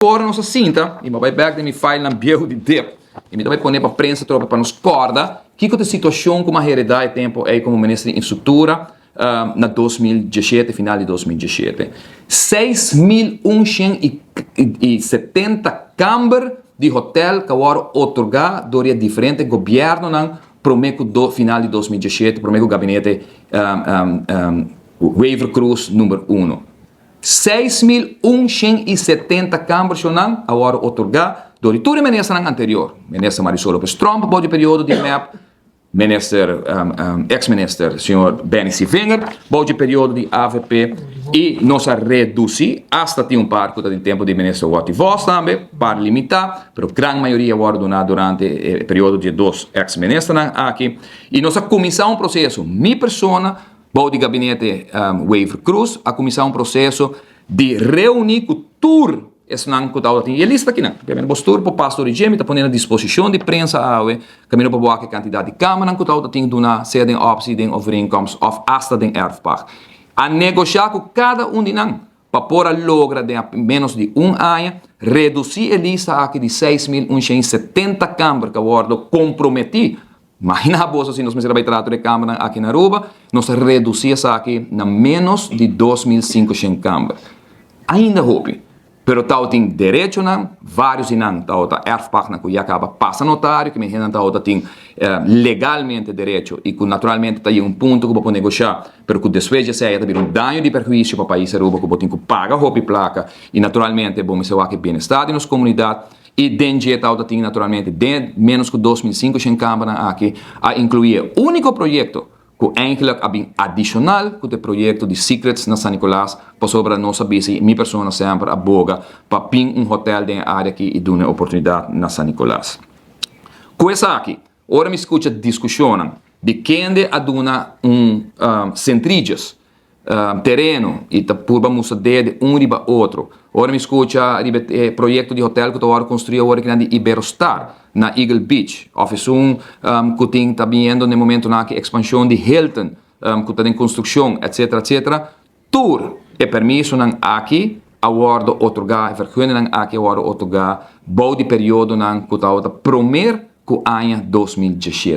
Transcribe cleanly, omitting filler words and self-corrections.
Agora nossa cinta, e vai back de me file na bio de dip. E me também pôr para prensa tropa para nos corda que a situação como a realidade tempo é como ministro de infraestrutura na 2017, final de 2017. 6.170 câmaras de hotel que foram otorgadas por diferentes governos prometo do final de 2017, prometo o gabinete Waiver Cruz número 1. 6.170 câmaras agora otorgadas do todo ministro anterior. Ministro Marisol Lopes Trump, pode período de MEP, ex-ministro, senhor Benny Sivinger, pode período de AVP, e nós reduzir hasta ter parco de tempo de ministro Wati Vos também, para limitar, mas a grande maioria agora durante o período de dois ex-ministros aqui, e nós começamos processo, minha persona, pode gabinete Waiver Cruz, a começar processo de reunir com tour esse não que está e ele está aqui não, que é postura para o pastor de Gemi, está pondo à disposição de prensa caminho para boa quantidade de câmara que está tem uma série de opções, overeenkomst of hasta de erfpacht. A negociar com cada de nós para pôr a logra de menos de ano, reduzir a lista aqui de 6.170 câmaras que agora comprometi. Imagina bolsa se nós vai tratar de câmara aqui na Aruba, nós reduzir essa aqui na menos de 2.500 câmaras. Ainda hope. Pero tal tem direito não, vários não, tal tá erfpacht na que acaba passa notário que me renda tal tem legalmente direito e que naturalmente tá aí ponto que pode negociar, pero que depois já sai também dano de perjuízo para o país Aruba que pode ter que pagar a placa e naturalmente bom se que bem-estar nas comunidades e dentro tal tem naturalmente de menos que 2.500 câmaras aqui a incluir único projeto que eigenlijk adicional que o projeto de Secrets na San Nicolás para sobre nossa base, minha pessoa sempre aboga para pin hotel de área aqui e dar uma oportunidade na San Nicolás. Com essa aqui, ora me escuta discussão de quem de aduna centrídeos, terreno e tá por vamos de riba outro. Ora me escuta projeto de hotel que estou construindo agora que de Iberostar na Eagle Beach. Office que tem também no momento na expansão de Hilton que está em construção, etc, etc. Tour é permisso aqui agora otorgar, vergunning aqui agora otorgar, bouw de período que está primeiro que ano 2017.